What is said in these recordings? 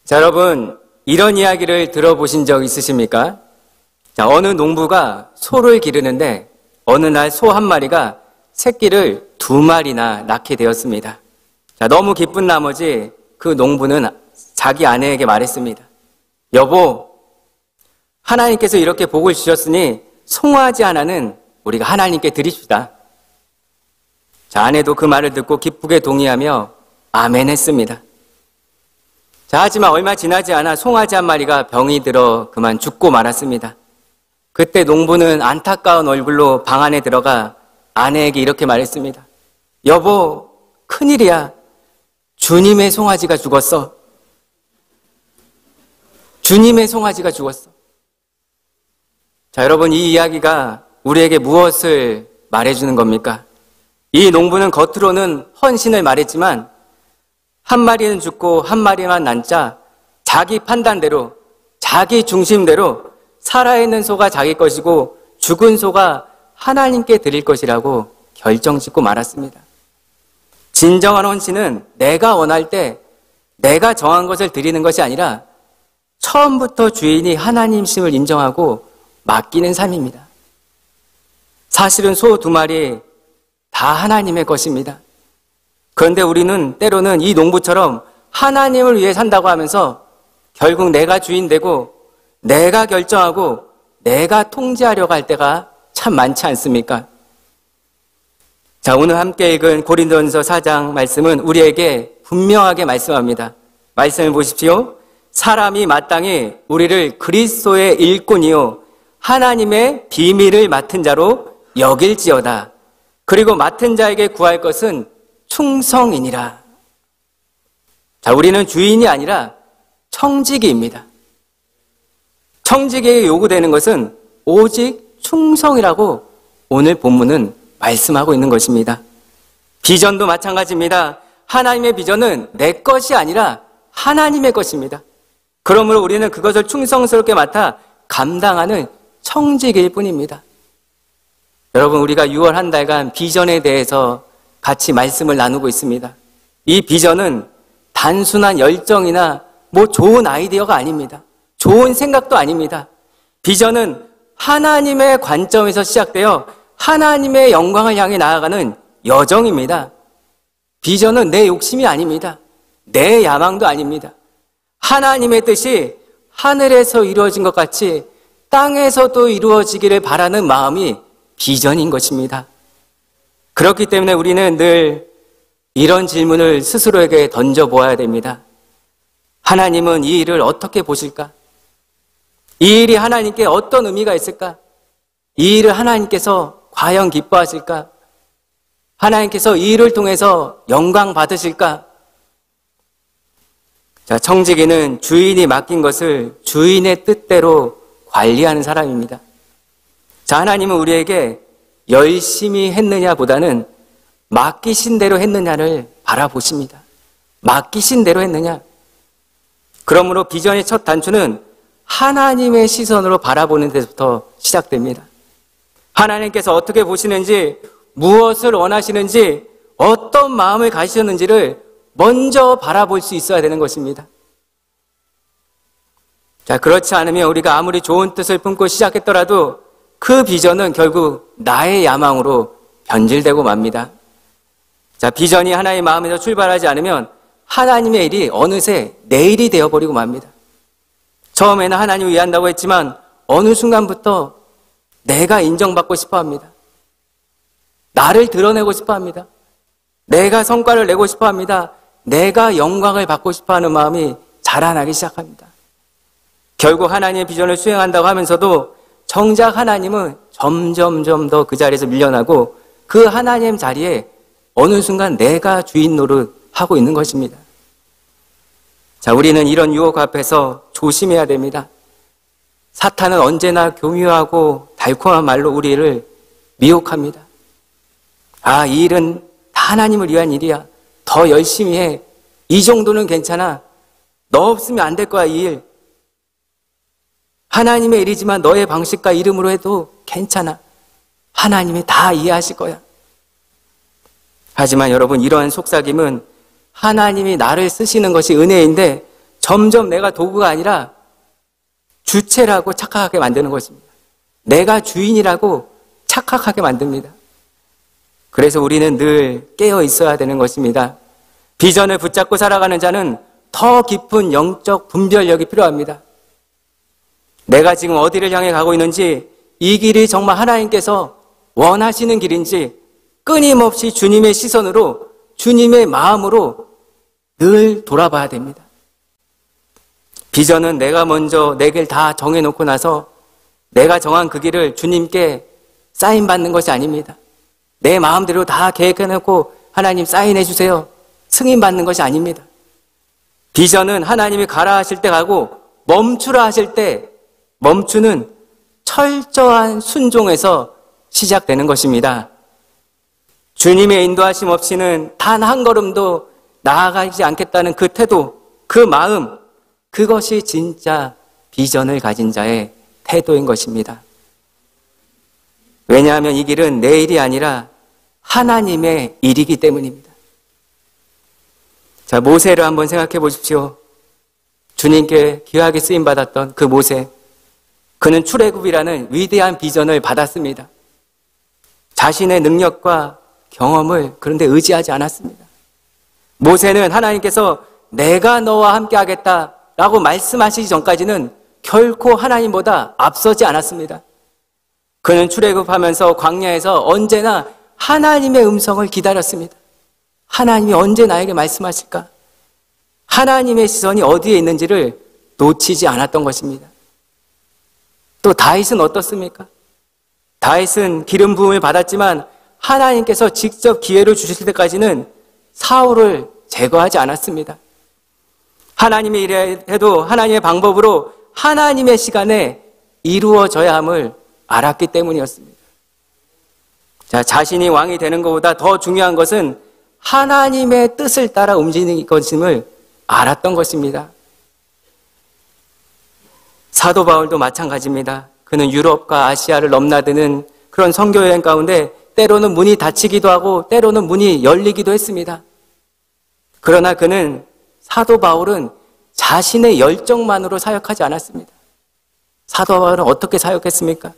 자, 여러분, 이런 이야기를 들어보신 적 있으십니까? 자, 어느 농부가 소를 기르는데 어느 날 소 한 마리가 새끼를 2마리나 낳게 되었습니다. 자, 너무 기쁜 나머지 그 농부는 자기 아내에게 말했습니다. 여보, 하나님께서 이렇게 복을 주셨으니 송아지 하나는 우리가 하나님께 드립시다. 자, 아내도 그 말을 듣고 기쁘게 동의하며 아멘 했습니다. 자, 하지만 얼마 지나지 않아 송아지 한 마리가 병이 들어 그만 죽고 말았습니다. 그때 농부는 안타까운 얼굴로 방 안에 들어가 아내에게 이렇게 말했습니다. 여보, 큰일이야. 주님의 송아지가 죽었어. 주님의 송아지가 죽었어. 자, 여러분, 이 이야기가 우리에게 무엇을 말해주는 겁니까? 이 농부는 겉으로는 헌신을 말했지만 한 마리는 죽고 한 마리만 남자 자기 판단대로, 자기 중심대로 살아있는 소가 자기 것이고 죽은 소가 하나님께 드릴 것이라고 결정짓고 말았습니다. 진정한 헌신은 내가 원할 때 내가 정한 것을 드리는 것이 아니라 처음부터 주인이 하나님심을 인정하고 맡기는 삶입니다. 사실은 소 2마리 다 하나님의 것입니다. 그런데 우리는 때로는 이 농부처럼 하나님을 위해 산다고 하면서 결국 내가 주인 되고 내가 결정하고 내가 통제하려고 할 때가 참 많지 않습니까? 자, 오늘 함께 읽은 고린도전서 4장 말씀은 우리에게 분명하게 말씀합니다. 말씀을 보십시오. 사람이 마땅히 우리를 그리스도의 일꾼이요 하나님의 비밀을 맡은 자로 여길지어다. 그리고 맡은 자에게 구할 것은 충성이니라. 자, 우리는 주인이 아니라 청지기입니다. 청지기에게 요구되는 것은 오직 충성이라고 오늘 본문은 말씀하고 있는 것입니다. 비전도 마찬가지입니다. 하나님의 비전은 내 것이 아니라 하나님의 것입니다. 그러므로 우리는 그것을 충성스럽게 맡아 감당하는 청지기일 뿐입니다. 여러분, 우리가 6월 한 달간 비전에 대해서 같이 말씀을 나누고 있습니다. 이 비전은 단순한 열정이나 좋은 아이디어가 아닙니다. 좋은 생각도 아닙니다. 비전은 하나님의 관점에서 시작되어 하나님의 영광을 향해 나아가는 여정입니다. 비전은 내 욕심이 아닙니다. 내 야망도 아닙니다. 하나님의 뜻이 하늘에서 이루어진 것 같이 땅에서도 이루어지기를 바라는 마음이 비전인 것입니다. 그렇기 때문에 우리는 늘 이런 질문을 스스로에게 던져보아야 됩니다. 하나님은 이 일을 어떻게 보실까? 이 일이 하나님께 어떤 의미가 있을까? 이 일을 하나님께서 과연 기뻐하실까? 하나님께서 이 일을 통해서 영광 받으실까? 자, 청지기는 주인이 맡긴 것을 주인의 뜻대로 관리하는 사람입니다. 자, 하나님은 우리에게 열심히 했느냐보다는 맡기신 대로 했느냐를 바라보십니다. 맡기신 대로 했느냐? 그러므로 비전의 첫 단추는 하나님의 시선으로 바라보는 데서부터 시작됩니다. 하나님께서 어떻게 보시는지, 무엇을 원하시는지, 어떤 마음을 가지셨는지를 먼저 바라볼 수 있어야 되는 것입니다. 자, 그렇지 않으면 우리가 아무리 좋은 뜻을 품고 시작했더라도 그 비전은 결국 나의 야망으로 변질되고 맙니다. 자, 비전이 하나의 마음에서 출발하지 않으면 하나님의 일이 어느새 내 일이 되어버리고 맙니다. 처음에는 하나님을 위한다고 했지만 어느 순간부터 내가 인정받고 싶어 합니다. 나를 드러내고 싶어 합니다. 내가 성과를 내고 싶어 합니다. 내가 영광을 받고 싶어 하는 마음이 자라나기 시작합니다. 결국 하나님의 비전을 수행한다고 하면서도 정작 하나님은 점점점 더 그 자리에서 밀려나고 그 하나님 자리에 어느 순간 내가 주인 노릇하고 있는 것입니다. 자, 우리는 이런 유혹 앞에서 조심해야 됩니다. 사탄은 언제나 교묘하고 달콤한 말로 우리를 미혹합니다. 아, 이 일은 다 하나님을 위한 일이야. 더 열심히 해. 이 정도는 괜찮아. 너 없으면 안 될 거야, 이 일. 하나님의 일이지만 너의 방식과 이름으로 해도 괜찮아. 하나님이 다 이해하실 거야. 하지만 여러분, 이러한 속삭임은 하나님이 나를 쓰시는 것이 은혜인데 점점 내가 도구가 아니라 주체라고 착각하게 만드는 것입니다. 내가 주인이라고 착각하게 만듭니다. 그래서 우리는 늘 깨어 있어야 되는 것입니다. 비전을 붙잡고 살아가는 자는 더 깊은 영적 분별력이 필요합니다. 내가 지금 어디를 향해 가고 있는지, 이 길이 정말 하나님께서 원하시는 길인지 끊임없이 주님의 시선으로, 주님의 마음으로 늘 돌아봐야 됩니다. 비전은 내가 먼저 내 길 다 정해놓고 나서 내가 정한 그 길을 주님께 사인받는 것이 아닙니다. 내 마음대로 다 계획해놓고 하나님 사인해 주세요, 승인받는 것이 아닙니다. 비전은 하나님이 가라 하실 때 가고 멈추라 하실 때 멈추는 철저한 순종에서 시작되는 것입니다. 주님의 인도하심 없이는 단 한 걸음도 나아가지 않겠다는 그 태도, 그 마음, 그것이 진짜 비전을 가진 자의 태도인 것입니다. 왜냐하면 이 길은 내 일이 아니라 하나님의 일이기 때문입니다. 자, 모세를 한번 생각해 보십시오. 주님께 귀하게 쓰임받았던 그 모세. 그는 출애굽이라는 위대한 비전을 받았습니다. 자신의 능력과 경험을 그런데 의지하지 않았습니다. 모세는 하나님께서 내가 너와 함께 하겠다라고 말씀하시기 전까지는 결코 하나님보다 앞서지 않았습니다. 그는 출애굽하면서 광야에서 언제나 하나님의 음성을 기다렸습니다. 하나님이 언제 나에게 말씀하실까? 하나님의 시선이 어디에 있는지를 놓치지 않았던 것입니다. 또 다윗은 어떻습니까? 다윗은 기름 부음을 받았지만 하나님께서 직접 기회를 주실 때까지는 사울을 제거하지 않았습니다. 하나님의 일을 해도 하나님의 방법으로 하나님의 시간에 이루어져야 함을 알았기 때문이었습니다. 자, 자신이 왕이 되는 것보다 더 중요한 것은 하나님의 뜻을 따라 움직이는 것임을 알았던 것입니다. 사도 바울도 마찬가지입니다. 그는 유럽과 아시아를 넘나드는 그런 선교 여행 가운데 때로는 문이 닫히기도 하고 때로는 문이 열리기도 했습니다. 그러나 그는, 사도 바울은 자신의 열정만으로 사역하지 않았습니다. 사도 바울은 어떻게 사역했습니까?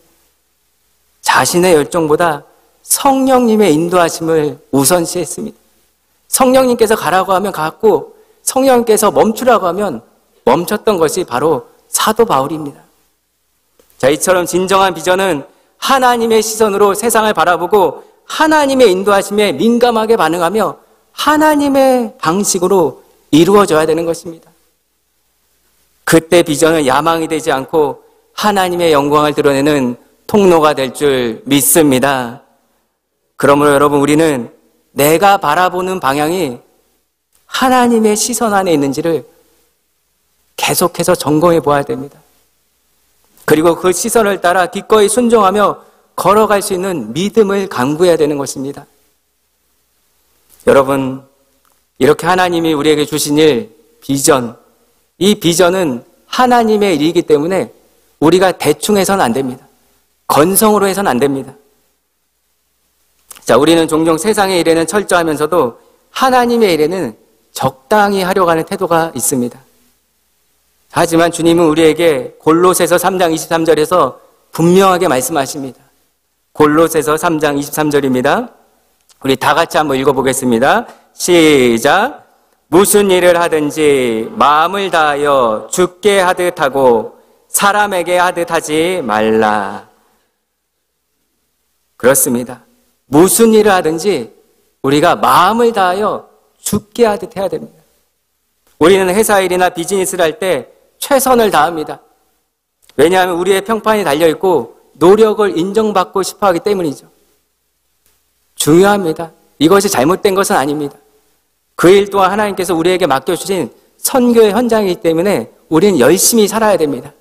자신의 열정보다 성령님의 인도하심을 우선시했습니다. 성령님께서 가라고 하면 갔고 성령님께서 멈추라고 하면 멈췄던 것이 바로 사도 바울입니다. 자, 이처럼 진정한 비전은 하나님의 시선으로 세상을 바라보고 하나님의 인도하심에 민감하게 반응하며 하나님의 방식으로 이루어져야 되는 것입니다. 그때 비전은 야망이 되지 않고 하나님의 영광을 드러내는 통로가 될 줄 믿습니다. 그러므로 여러분, 우리는 내가 바라보는 방향이 하나님의 시선 안에 있는지를 계속해서 점검해 보아야 됩니다. 그리고 그 시선을 따라 기꺼이 순종하며 걸어갈 수 있는 믿음을 강구해야 되는 것입니다. 여러분, 이렇게 하나님이 우리에게 주신 일, 비전, 이 비전은 하나님의 일이기 때문에 우리가 대충 해서는 안 됩니다. 건성으로 해서는 안 됩니다. 자, 우리는 종종 세상의 일에는 철저하면서도 하나님의 일에는 적당히 하려고 하는 태도가 있습니다. 하지만 주님은 우리에게 골로새서 3장 23절에서 분명하게 말씀하십니다. 골로새서 3장 23절입니다. 우리 다 같이 한번 읽어보겠습니다. 시작. 무슨 일을 하든지 마음을 다하여 주께 하듯 하고 사람에게 하듯 하지 말라. 그렇습니다. 무슨 일을 하든지 우리가 마음을 다하여 주께 하듯 해야 됩니다. 우리는 회사 일이나 비즈니스를 할 때 최선을 다합니다. 왜냐하면 우리의 평판이 달려있고 노력을 인정받고 싶어 하기 때문이죠. 중요합니다. 이것이 잘못된 것은 아닙니다. 그 일 또한 하나님께서 우리에게 맡겨주신 선교의 현장이기 때문에 우리는 열심히 살아야 됩니다.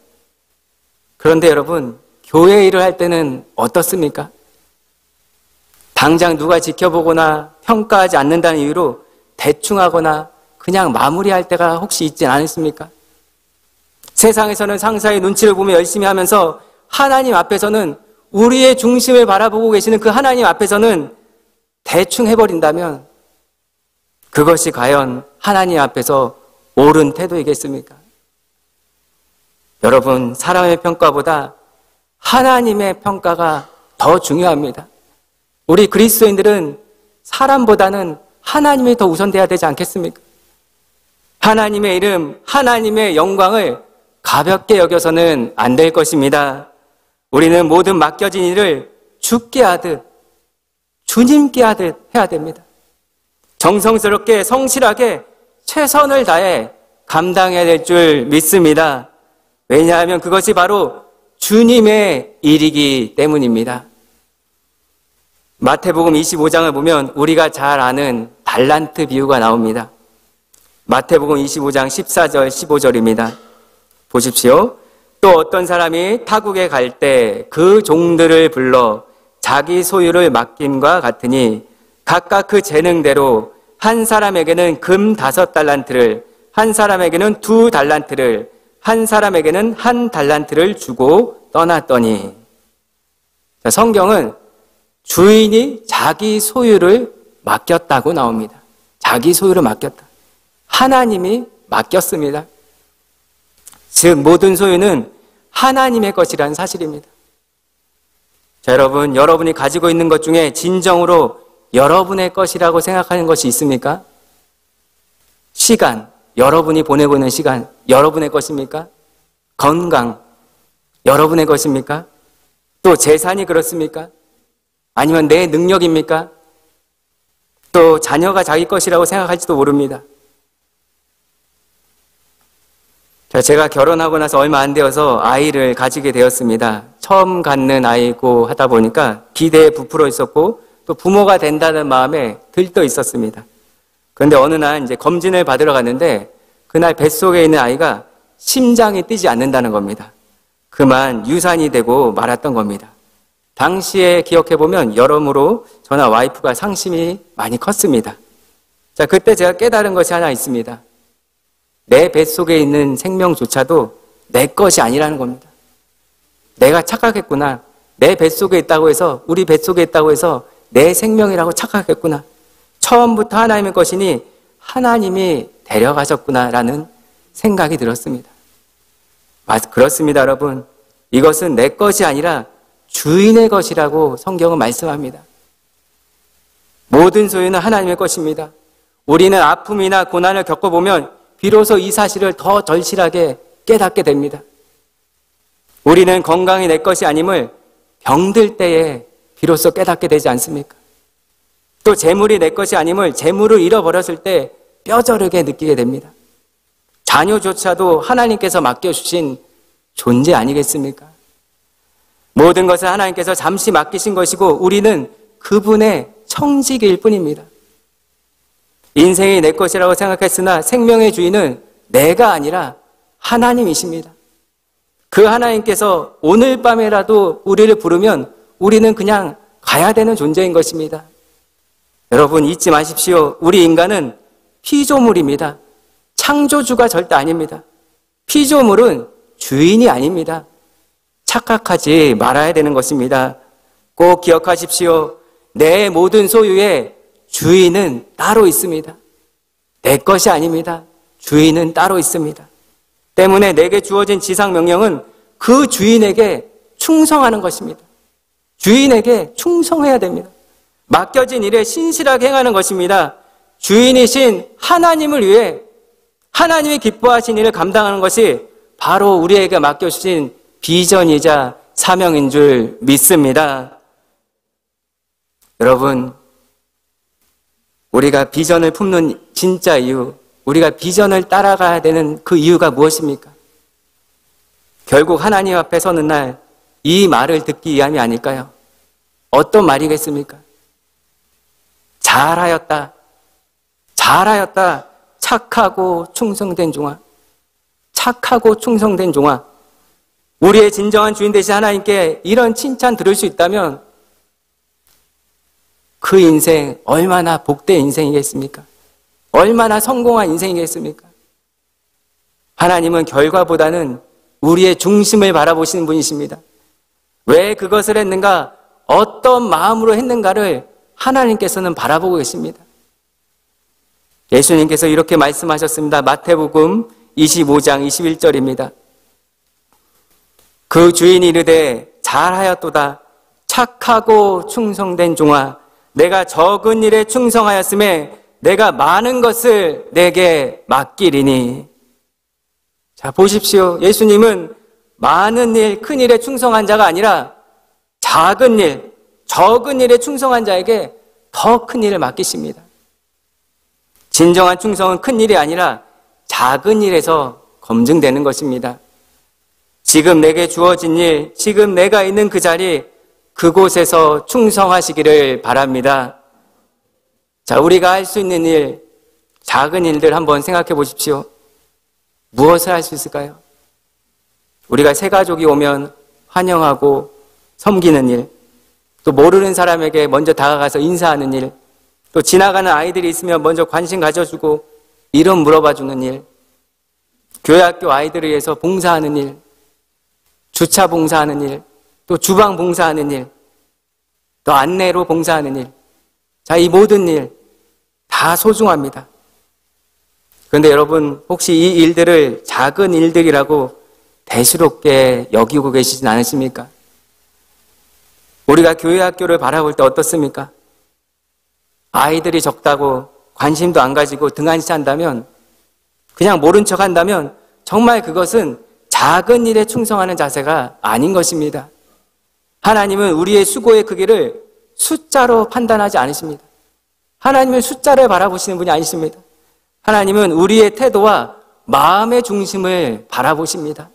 그런데 여러분, 교회 일을 할 때는 어떻습니까? 당장 누가 지켜보거나 평가하지 않는다는 이유로 대충 하거나 그냥 마무리할 때가 혹시 있지 않습니까? 세상에서는 상사의 눈치를 보며 열심히 하면서 하나님 앞에서는, 우리의 중심을 바라보고 계시는 그 하나님 앞에서는 대충 해버린다면 그것이 과연 하나님 앞에서 옳은 태도이겠습니까? 여러분, 사람의 평가보다 하나님의 평가가 더 중요합니다. 우리 그리스도인들은 사람보다는 하나님이 더 우선돼야 되지 않겠습니까? 하나님의 이름, 하나님의 영광을 가볍게 여겨서는 안 될 것입니다. 우리는 모든 맡겨진 일을 주께 하듯, 주님께 하듯 해야 됩니다. 정성스럽게, 성실하게 최선을 다해 감당해야 될 줄 믿습니다. 왜냐하면 그것이 바로 주님의 일이기 때문입니다. 마태복음 25장을 보면 우리가 잘 아는 달란트 비유가 나옵니다. 마태복음 25장 14절 15절입니다. 보십시오. 또 어떤 사람이 타국에 갈 때 그 종들을 불러 자기 소유를 맡김과 같으니 각각 그 재능대로 한 사람에게는 금 5달란트를, 한 사람에게는 2달란트를, 한 사람에게는 1달란트를 주고 떠났더니. 자, 성경은 주인이 자기 소유를 맡겼다고 나옵니다. 자기 소유를 맡겼다. 하나님이 맡겼습니다. 즉 모든 소유는 하나님의 것이라는 사실입니다. 자, 여러분, 여러분이 가지고 있는 것 중에 진정으로 여러분의 것이라고 생각하는 것이 있습니까? 시간, 여러분이 보내고 있는 시간, 여러분의 것입니까? 건강, 여러분의 것입니까? 또 재산이 그렇습니까? 아니면 내 능력입니까? 또 자녀가 자기 것이라고 생각할지도 모릅니다. 자, 제가 결혼하고 나서 얼마 안 되어서 아이를 가지게 되었습니다. 처음 갖는 아이고 하다 보니까 기대에 부풀어 있었고 또 부모가 된다는 마음에 들떠 있었습니다. 그런데 어느 날 이제 검진을 받으러 갔는데 그날 뱃속에 있는 아이가 심장이 뛰지 않는다는 겁니다. 그만 유산이 되고 말았던 겁니다. 당시에 기억해보면 여러모로 저나 와이프가 상심이 많이 컸습니다. 자, 그때 제가 깨달은 것이 하나 있습니다. 내 뱃속에 있는 생명조차도 내 것이 아니라는 겁니다. 내가 착각했구나. 내 뱃속에 있다고 해서, 우리 뱃속에 있다고 해서 내 생명이라고 착각했구나. 처음부터 하나님의 것이니 하나님이 데려가셨구나라는 생각이 들었습니다. 그렇습니다, 여러분. 이것은 내 것이 아니라 주인의 것이라고 성경은 말씀합니다. 모든 소유는 하나님의 것입니다. 우리는 아픔이나 고난을 겪어보면 비로소 이 사실을 더 절실하게 깨닫게 됩니다. 우리는 건강이 내 것이 아님을 병들 때에 비로소 깨닫게 되지 않습니까? 또 재물이 내 것이 아님을 재물을 잃어버렸을 때 뼈저리게 느끼게 됩니다. 자녀조차도 하나님께서 맡겨주신 존재 아니겠습니까? 모든 것을 하나님께서 잠시 맡기신 것이고 우리는 그분의 청지기일 뿐입니다. 인생이 내 것이라고 생각했으나 생명의 주인은 내가 아니라 하나님이십니다. 그 하나님께서 오늘 밤에라도 우리를 부르면 우리는 그냥 가야 되는 존재인 것입니다. 여러분 잊지 마십시오. 우리 인간은 피조물입니다. 창조주가 절대 아닙니다. 피조물은 주인이 아닙니다. 착각하지 말아야 되는 것입니다. 꼭 기억하십시오. 내 모든 소유의 주인은 따로 있습니다. 내 것이 아닙니다. 주인은 따로 있습니다. 때문에 내게 주어진 지상 명령은 그 주인에게 충성하는 것입니다. 주인에게 충성해야 됩니다. 맡겨진 일에 신실하게 행하는 것입니다. 주인이신 하나님을 위해 하나님이 기뻐하신 일을 감당하는 것이 바로 우리에게 맡겨주신 비전이자 사명인 줄 믿습니다. 여러분, 우리가 비전을 품는 진짜 이유, 우리가 비전을 따라가야 되는 그 이유가 무엇입니까? 결국 하나님 앞에 서는 날 이 말을 듣기 위함이 아닐까요? 어떤 말이겠습니까? 잘하였다. 잘하였다. 착하고 충성된 종아. 착하고 충성된 종아. 우리의 진정한 주인 되신 하나님께 이런 칭찬 들을 수 있다면 그 인생 얼마나 복된 인생이겠습니까? 얼마나 성공한 인생이겠습니까? 하나님은 결과보다는 우리의 중심을 바라보시는 분이십니다. 왜 그것을 했는가? 어떤 마음으로 했는가를 하나님께서는 바라보고 계십니다. 예수님께서 이렇게 말씀하셨습니다. 마태복음 25장 21절입니다. 그 주인이 이르되 잘하였도다. 착하고 충성된 종아, 내가 적은 일에 충성하였음에 내가 많은 것을 내게 맡기리니. 자, 보십시오. 예수님은 많은 일, 큰 일에 충성한 자가 아니라 작은 일, 적은 일에 충성한 자에게 더 큰 일을 맡기십니다. 진정한 충성은 큰 일이 아니라 작은 일에서 검증되는 것입니다. 지금 내게 주어진 일, 지금 내가 있는 그 자리, 그곳에서 충성하시기를 바랍니다. 자, 우리가 할 수 있는 일, 작은 일들 한번 생각해 보십시오. 무엇을 할 수 있을까요? 우리가 새 가족이 오면 환영하고 섬기는 일, 또 모르는 사람에게 먼저 다가가서 인사하는 일, 또 지나가는 아이들이 있으면 먼저 관심 가져주고 이름 물어봐주는 일, 교회 학교 아이들을 위해서 봉사하는 일, 주차 봉사하는 일, 또 주방 봉사하는 일, 또 안내로 봉사하는 일. 자, 이 모든 일 다 소중합니다. 그런데 여러분, 혹시 이 일들을 작은 일들이라고 대수롭게 여기고 계시진 않으십니까? 우리가 교회 학교를 바라볼 때 어떻습니까? 아이들이 적다고 관심도 안 가지고 등한시한다면, 그냥 모른 척 한다면 정말 그것은 작은 일에 충성하는 자세가 아닌 것입니다. 하나님은 우리의 수고의 크기를 숫자로 판단하지 않으십니다. 하나님은 숫자를 바라보시는 분이 아니십니다. 하나님은 우리의 태도와 마음의 중심을 바라보십니다.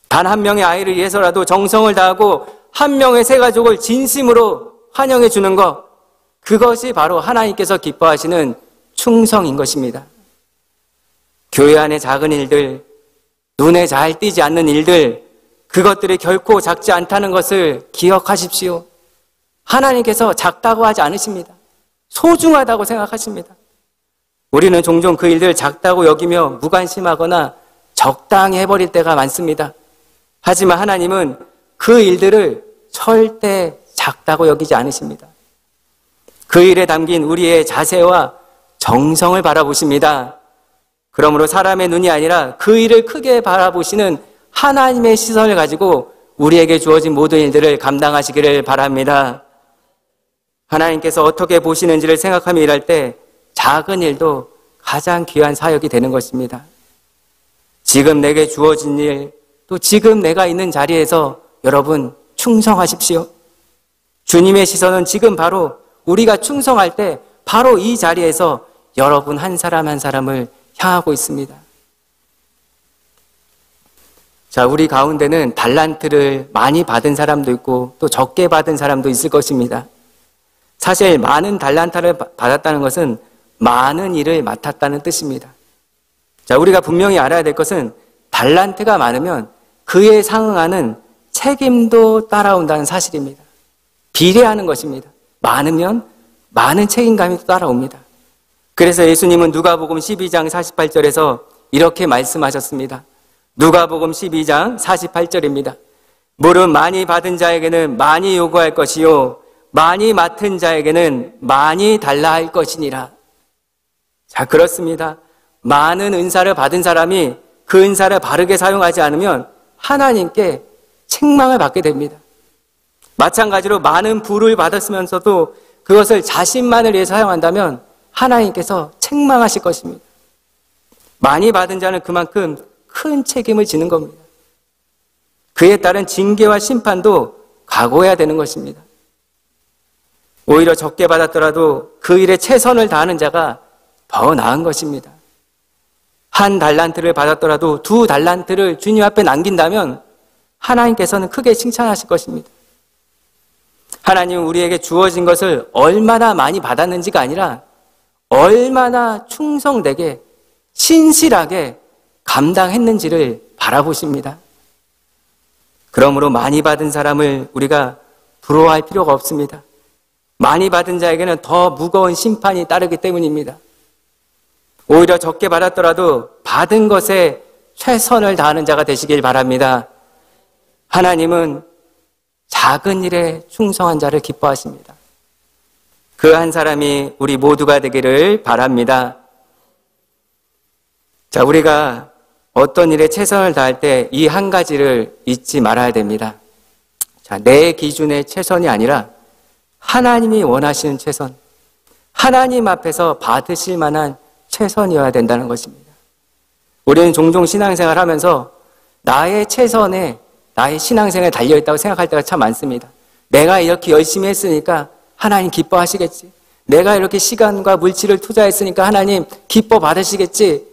단 한 명의 아이를 위해서라도 정성을 다하고 한 명의 새 가족을 진심으로 환영해 주는 것, 그것이 바로 하나님께서 기뻐하시는 충성인 것입니다. 교회 안의 작은 일들, 눈에 잘 띄지 않는 일들, 그것들이 결코 작지 않다는 것을 기억하십시오. 하나님께서 작다고 하지 않으십니다. 소중하다고 생각하십니다. 우리는 종종 그 일들 작다고 여기며 무관심하거나 적당히 해버릴 때가 많습니다. 하지만 하나님은 그 일들을 절대 작다고 여기지 않으십니다. 그 일에 담긴 우리의 자세와 정성을 바라보십니다. 그러므로 사람의 눈이 아니라 그 일을 크게 바라보시는 하나님의 시선을 가지고 우리에게 주어진 모든 일들을 감당하시기를 바랍니다. 하나님께서 어떻게 보시는지를 생각하며 일할 때 작은 일도 가장 귀한 사역이 되는 것입니다. 지금 내게 주어진 일, 또 지금 내가 있는 자리에서 여러분 충성하십시오. 주님의 시선은 지금 바로 우리가 충성할 때 바로 이 자리에서 여러분 한 사람 한 사람을 향하고 있습니다. 자, 우리 가운데는 달란트를 많이 받은 사람도 있고 또 적게 받은 사람도 있을 것입니다. 사실 많은 달란트를 받았다는 것은 많은 일을 맡았다는 뜻입니다. 자, 우리가 분명히 알아야 될 것은 달란트가 많으면 그에 상응하는 책임도 따라온다는 사실입니다. 비례하는 것입니다. 많으면 많은 책임감이 따라옵니다. 그래서 예수님은 누가복음 12장 48절에서 이렇게 말씀하셨습니다. 누가복음 12장 48절입니다. 물은 많이 받은 자에게는 많이 요구할 것이요 많이 맡은 자에게는 많이 달라 할 것이니라. 자, 그렇습니다. 많은 은사를 받은 사람이 그 은사를 바르게 사용하지 않으면 하나님께 책망을 받게 됩니다. 마찬가지로 많은 부를 받았으면서도 그것을 자신만을 위해 사용한다면 하나님께서 책망하실 것입니다. 많이 받은 자는 그만큼 큰 책임을 지는 겁니다. 그에 따른 징계와 심판도 각오해야 되는 것입니다. 오히려 적게 받았더라도 그 일에 최선을 다하는 자가 더 나은 것입니다. 한 달란트를 받았더라도 두 달란트를 주님 앞에 남긴다면 하나님께서는 크게 칭찬하실 것입니다. 하나님은 우리에게 주어진 것을 얼마나 많이 받았는지가 아니라 얼마나 충성되게 신실하게 감당했는지를 바라보십니다. 그러므로 많이 받은 사람을 우리가 부러워할 필요가 없습니다. 많이 받은 자에게는 더 무거운 심판이 따르기 때문입니다. 오히려 적게 받았더라도 받은 것에 최선을 다하는 자가 되시길 바랍니다. 하나님은 작은 일에 충성한 자를 기뻐하십니다. 그 한 사람이 우리 모두가 되기를 바랍니다. 자, 우리가 어떤 일에 최선을 다할 때 이 한 가지를 잊지 말아야 됩니다. 자, 내 기준의 최선이 아니라 하나님이 원하시는 최선, 하나님 앞에서 받으실 만한 최선이어야 된다는 것입니다. 우리는 종종 신앙생활 하면서 나의 최선에 나의 신앙생활에 달려있다고 생각할 때가 참 많습니다. 내가 이렇게 열심히 했으니까 하나님 기뻐하시겠지. 내가 이렇게 시간과 물질을 투자했으니까 하나님 기뻐 받으시겠지.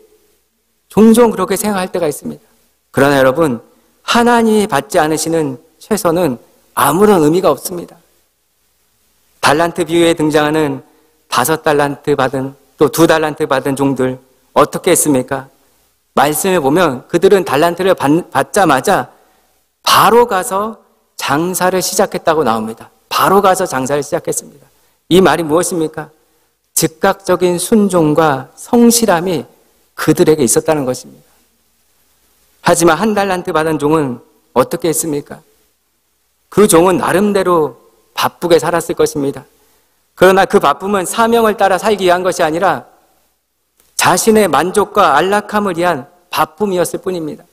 종종 그렇게 생각할 때가 있습니다. 그러나 여러분, 하나님이 받지 않으시는 최선은 아무런 의미가 없습니다. 달란트 비유에 등장하는 5달란트 받은 또 2달란트 받은 종들 어떻게 했습니까? 말씀을 보면 그들은 달란트를 받자마자 바로 가서 장사를 시작했다고 나옵니다. 바로 가서 장사를 시작했습니다. 이 말이 무엇입니까? 즉각적인 순종과 성실함이 그들에게 있었다는 것입니다. 하지만 1달란트 받은 종은 어떻게 했습니까? 그 종은 나름대로 바쁘게 살았을 것입니다. 그러나 그 바쁨은 사명을 따라 살기 위한 것이 아니라 자신의 만족과 안락함을 위한 바쁨이었을 뿐입니다.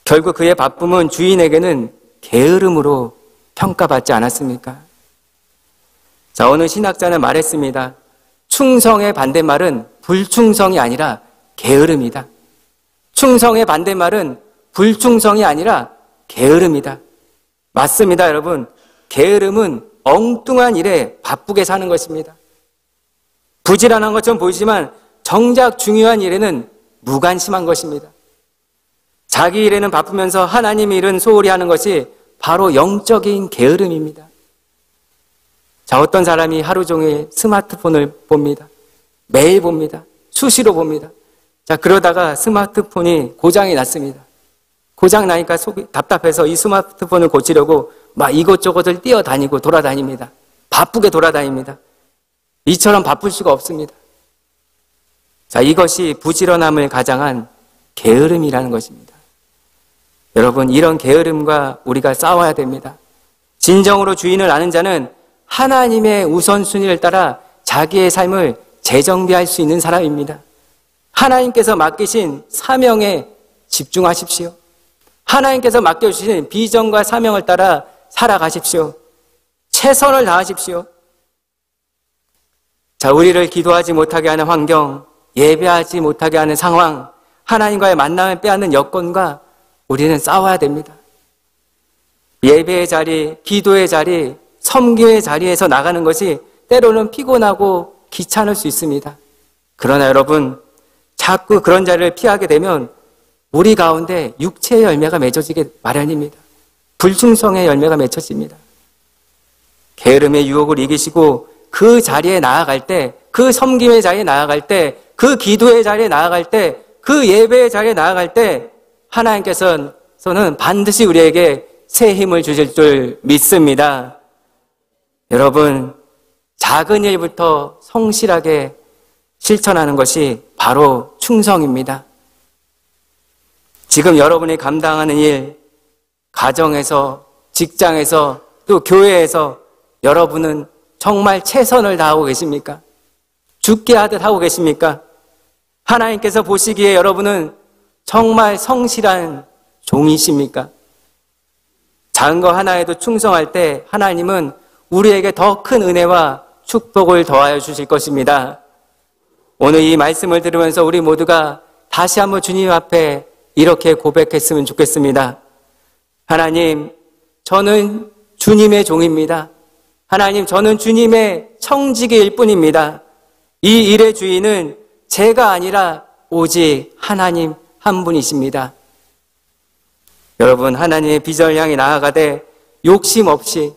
결국 그의 바쁨은 주인에게는 게으름으로 평가받지 않았습니까? 자, 어느 신학자는 말했습니다. 충성의 반대말은 불충성이 아니라 게으름이다. 충성의 반대말은 불충성이 아니라 게으름이다. 맞습니다, 여러분. 게으름은 엉뚱한 일에 바쁘게 사는 것입니다. 부지런한 것처럼 보이지만 정작 중요한 일에는 무관심한 것입니다. 자기 일에는 바쁘면서 하나님 일은 소홀히 하는 것이 바로 영적인 게으름입니다. 자, 어떤 사람이 하루 종일 스마트폰을 봅니다. 매일 봅니다. 수시로 봅니다. 자, 그러다가 스마트폰이 고장이 났습니다. 고장 나니까 속이 답답해서 이 스마트폰을 고치려고 막 이곳저곳을 뛰어다니고 돌아다닙니다. 바쁘게 돌아다닙니다. 이처럼 바쁠 수가 없습니다. 자, 이것이 부지런함을 가장한 게으름이라는 것입니다. 여러분, 이런 게으름과 우리가 싸워야 됩니다. 진정으로 주인을 아는 자는 하나님의 우선순위를 따라 자기의 삶을 재정비할 수 있는 사람입니다. 하나님께서 맡기신 사명에 집중하십시오. 하나님께서 맡겨주신 비전과 사명을 따라 살아가십시오. 최선을 다하십시오. 자, 우리를 기도하지 못하게 하는 환경, 예배하지 못하게 하는 상황, 하나님과의 만남을 빼앗는 여건과 우리는 싸워야 됩니다. 예배의 자리, 기도의 자리, 섬김의 자리에서 나가는 것이 때로는 피곤하고 귀찮을 수 있습니다. 그러나 여러분, 자꾸 그런 자리를 피하게 되면 우리 가운데 육체의 열매가 맺어지게 마련입니다. 불충성의 열매가 맺혀집니다. 게으름의 유혹을 이기시고 그 자리에 나아갈 때, 그 섬김의 자리에 나아갈 때, 그 기도의 자리에 나아갈 때, 그 예배의 자리에 나아갈 때 하나님께서는 반드시 우리에게 새 힘을 주실 줄 믿습니다. 여러분, 작은 일부터 성실하게 실천하는 것이 바로 충성입니다. 지금 여러분이 감당하는 일, 가정에서, 직장에서, 또 교회에서 여러분은 정말 최선을 다하고 계십니까? 죽게 하듯 하고 계십니까? 하나님께서 보시기에 여러분은 정말 성실한 종이십니까? 작은 거 하나에도 충성할 때 하나님은 우리에게 더 큰 은혜와 축복을 더하여 주실 것입니다. 오늘 이 말씀을 들으면서 우리 모두가 다시 한번 주님 앞에 이렇게 고백했으면 좋겠습니다. 하나님, 저는 주님의 종입니다. 하나님, 저는 주님의 청지기일 뿐입니다. 이 일의 주인은 제가 아니라 오직 하나님 한 분이십니다. 여러분, 하나님의 비전을 향해 나아가되 욕심 없이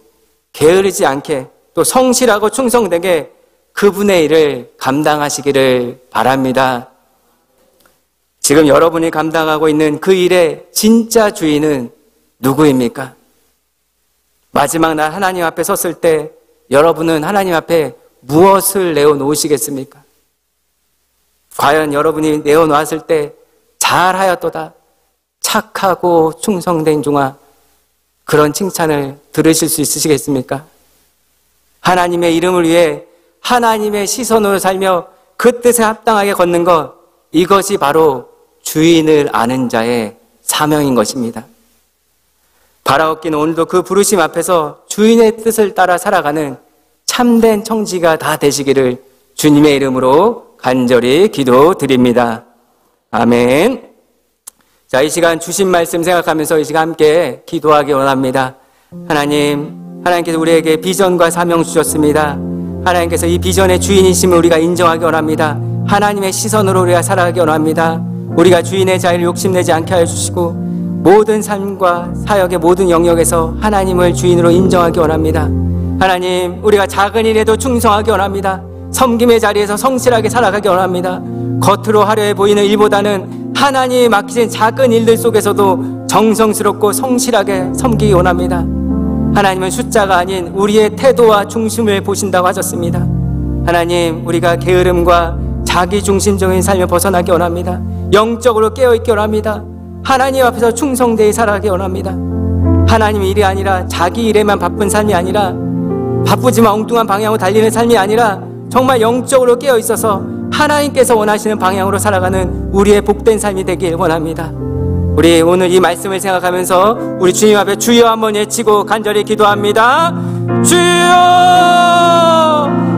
게으르지 않게 또 성실하고 충성되게 그분의 일을 감당하시기를 바랍니다. 지금 여러분이 감당하고 있는 그 일의 진짜 주인은 누구입니까? 마지막 날 하나님 앞에 섰을 때 여러분은 하나님 앞에 무엇을 내어놓으시겠습니까? 과연 여러분이 내어놓았을 때 잘하였도다, 착하고 충성된 종아, 그런 칭찬을 들으실 수 있으시겠습니까? 하나님의 이름을 위해 하나님의 시선으로 살며 그 뜻에 합당하게 걷는 것, 이것이 바로 주인을 아는 자의 사명인 것입니다. 바라옵기는 오늘도 그 부르심 앞에서 주인의 뜻을 따라 살아가는 참된 청지가 다 되시기를 주님의 이름으로 간절히 기도드립니다. 아멘. 자, 이 시간 주신 말씀 생각하면서 이 시간 함께 기도하기 원합니다. 하나님께서 우리에게 비전과 사명 주셨습니다. 하나님께서 이 비전의 주인이심을 우리가 인정하기 원합니다. 하나님의 시선으로 우리가 살아가기 원합니다. 우리가 주인의 자리를 욕심내지 않게 하여 주시고 모든 삶과 사역의 모든 영역에서 하나님을 주인으로 인정하기 원합니다. 하나님, 우리가 작은 일에도 충성하기 원합니다. 섬김의 자리에서 성실하게 살아가기 원합니다. 겉으로 화려해 보이는 일보다는 하나님이 맡기신 작은 일들 속에서도 정성스럽고 성실하게 섬기기 원합니다. 하나님은 숫자가 아닌 우리의 태도와 중심을 보신다고 하셨습니다. 하나님, 우리가 게으름과 자기중심적인 삶을 벗어나기 원합니다. 영적으로 깨어있기 원합니다. 하나님 앞에서 충성되이 살아가기 원합니다. 하나님 일이 아니라 자기 일에만 바쁜 삶이 아니라 바쁘지만 엉뚱한 방향으로 달리는 삶이 아니라 정말 영적으로 깨어있어서 하나님께서 원하시는 방향으로 살아가는 우리의 복된 삶이 되길 원합니다. 우리 오늘 이 말씀을 생각하면서 우리 주님 앞에 주여 한번 외치고 간절히 기도합니다. 주여!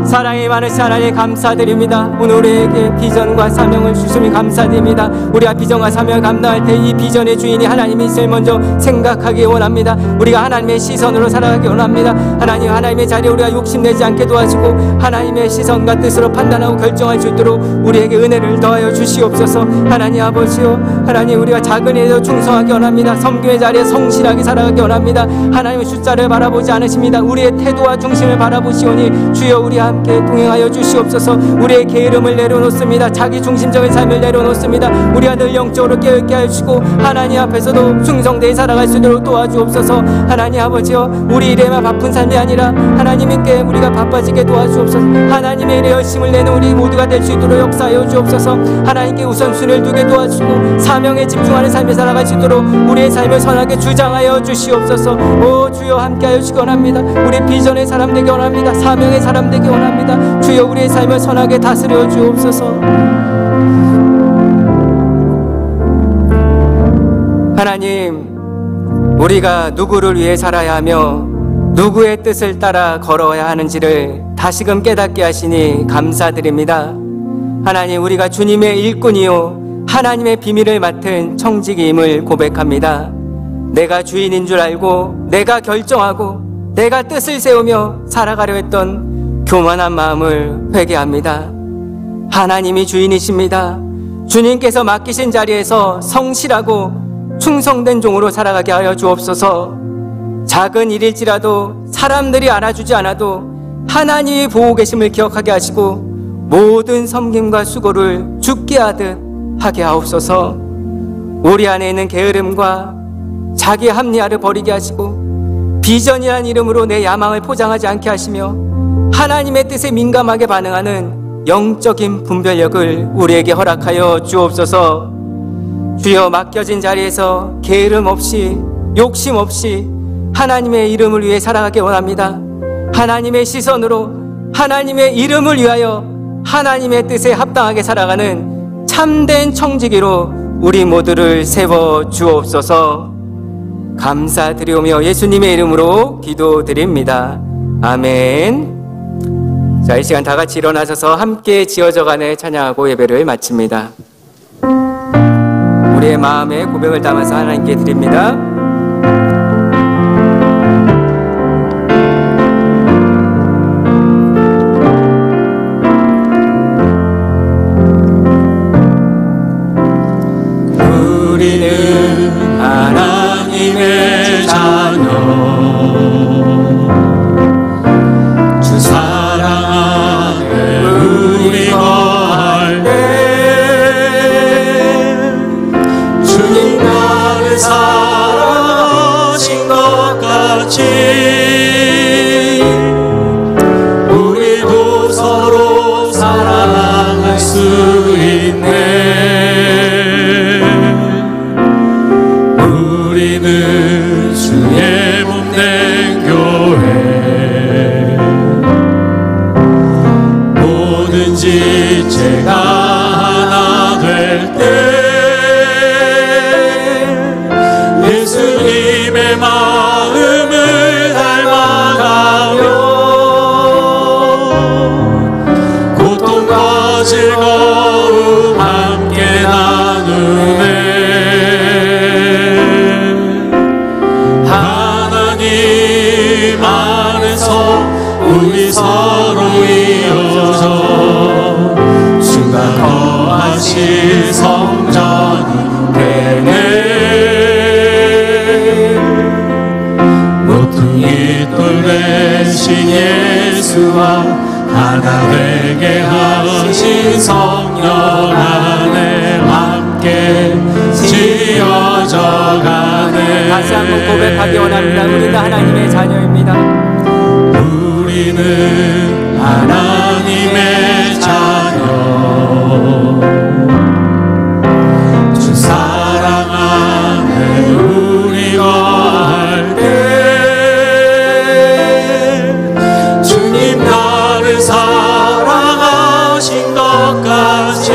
사랑이 많으신 하나님 감사드립니다. 오늘 우리에게 비전과 사명을 주시니 감사드립니다. 우리가 비전과 사명을 감당할 때 이 비전의 주인이 하나님이심을 먼저 생각하기 원합니다. 우리가 하나님의 시선으로 살아가기 원합니다. 하나님의 자리에 우리가 욕심내지 않게 도와주고 하나님의 시선과 뜻으로 판단하고 결정할 수 있도록 우리에게 은혜를 더하여 주시옵소서. 하나님 아버지요, 하나님 우리가 작은 일에도 충성하기 원합니다. 섬김의 자리에 성실하게 살아가기 원합니다. 하나님의 숫자를 바라보지 않으십니다. 우리의 태도와 중심을 바라보시오니 주여 우리 함께 동행하여 주시옵소서. 우리의 게으름을 내려놓습니다. 자기 중심적인 삶을 내려놓습니다. 우리가 늘 영적으로 깨어있게 하시고 하나님 앞에서도 충성되이 살아갈 수 있도록 도와주옵소서. 하나님 아버지여, 우리 일에만 바쁜 삶이 아니라 하나님께 우리가 바빠지게 도와주옵소서. 하나님의 일에 열심을 내는 우리 모두가 될 수 있도록 역사하여 주옵소서. 하나님께 우선순위를 두게 도와주시고 사명에 집중하는 삶을 살아갈 수 있도록 우리의 삶을 선하게 주장하여 주시옵소서. 오 주여 함께하여 주시기 원합니다. 우리 비전의 사람 되기 원합니다. 사명의 사람 되기 원합니다. 주여 우리의 삶을 선하게 다스려 주옵소서. 하나님, 우리가 누구를 위해 살아야 하며 누구의 뜻을 따라 걸어야 하는지를 다시금 깨닫게 하시니 감사드립니다. 하나님, 우리가 주님의 일꾼이요 하나님의 비밀을 맡은 청지기임을 고백합니다. 내가 주인인 줄 알고 내가 결정하고 내가 뜻을 세우며 살아가려 했던 교만한 마음을 회개합니다. 하나님이 주인이십니다. 주님께서 맡기신 자리에서 성실하고 충성된 종으로 살아가게 하여 주옵소서. 작은 일일지라도 사람들이 알아주지 않아도 하나님이 보고 계심을 기억하게 하시고 모든 섬김과 수고를 주께 하듯 하게 하옵소서. 우리 안에 있는 게으름과 자기 합리화를 버리게 하시고 비전이라는 이름으로 내 야망을 포장하지 않게 하시며 하나님의 뜻에 민감하게 반응하는 영적인 분별력을 우리에게 허락하여 주옵소서. 주여, 맡겨진 자리에서 게으름 없이 욕심 없이 하나님의 이름을 위해 살아가기 원합니다. 하나님의 시선으로 하나님의 이름을 위하여 하나님의 뜻에 합당하게 살아가는 참된 청지기로 우리 모두를 세워 주옵소서. 감사드리오며 예수님의 이름으로 기도드립니다. 아멘. 자, 이 시간 다 같이 일어나셔서 함께 지어져간에 찬양하고 예배를 마칩니다. 우리의 마음의 고백을 담아서 하나님께 드립니다. 우리는 하나님의 자녀, 주 사랑 안에 우리 거할 때 주님 나를 사랑하신 것 같이 우리도 서로 사랑할 수 있네. 우리는 주의 몸된 교회, 뭐든지 제가 하나 될 때 나누네. 하나님 안에서 우리 서로 이어져 주가 거하실 성전이 되네. 모퉁이 돌 대신 예수와 하나 되게 하신 성령 안에 함께 지어져 가네. 다시 한번 고백하기 원합니다. 우리는 하나님의 자녀입니다. 우리는 하나님의 자녀. 주 사랑 안에 우리 거할 때 주님 나를 사랑하신 것 같이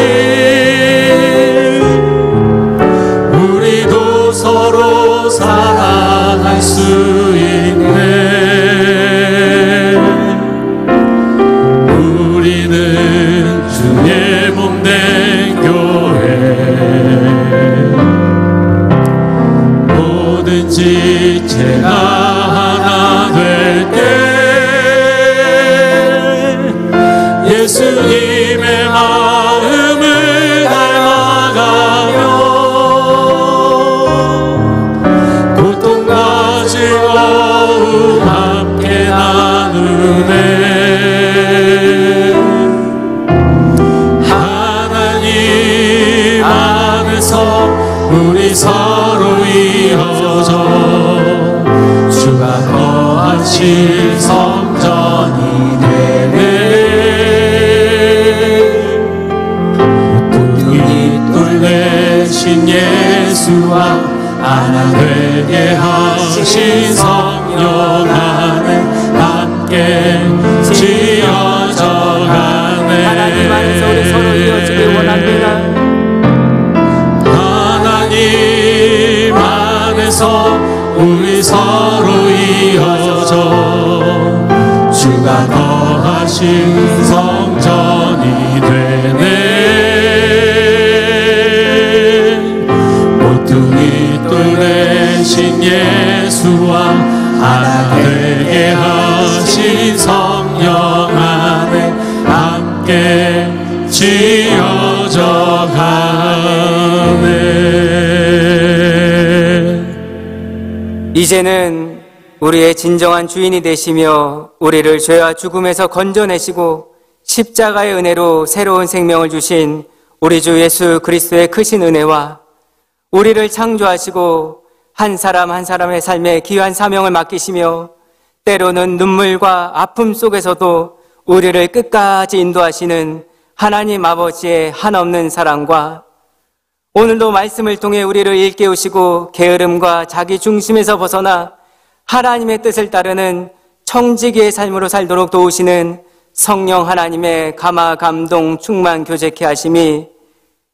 우리도 서로 사랑할 수 있네. 우리는 주의 몸된 교회. 뭐든지 제가 하나 될 때 예수님의 마음을 닮아가며 고통과 즐거움 함께 나누네. 하나님 안에서 우리 서로 이어져 주가 거하신 성전이 되네. 모퉁이 돌 대신 예수와 하나 되게 하신 성령 안에 함께 지어져 가네. 하나님 안에서 우리 서로 이어지길 원합니다. 하나님 안에서 우리 서로 이어져 주가 거하신 성전이 되네. 모퉁이 돌 대신 예수와 하나 되게 하신 성령 안에 함께 지어져 가네. 이제는 우리의 진정한 주인이 되시며 우리를 죄와 죽음에서 건져내시고 십자가의 은혜로 새로운 생명을 주신 우리 주 예수 그리스도의 크신 은혜와 우리를 창조하시고 한 사람 한 사람의 삶에 귀한 사명을 맡기시며 때로는 눈물과 아픔 속에서도 우리를 끝까지 인도하시는 하나님 아버지의 한없는 사랑과 오늘도 말씀을 통해 우리를 일깨우시고 게으름과 자기 중심에서 벗어나 하나님의 뜻을 따르는 청지기의 삶으로 살도록 도우시는 성령 하나님의 감화, 감동, 충만, 교제케 하심이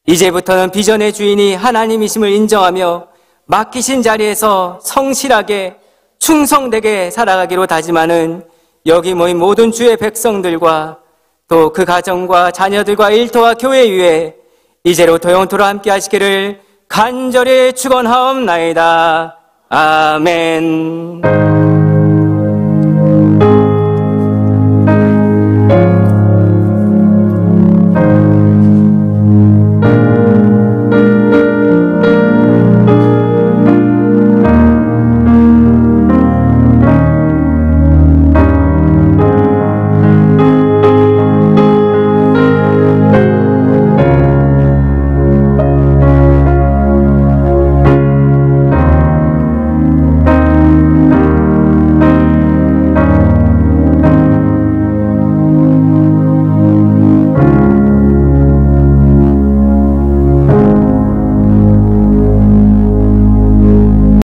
이제부터는 비전의 주인이 하나님이심을 인정하며 맡기신 자리에서 성실하게 충성되게 살아가기로 다짐하는 여기 모인 모든 주의 백성들과 또 그 가정과 자녀들과 일터와 교회 위에 이제로부터 영원토록 함께 하시기를 간절히 축원하옵나이다. 아멘.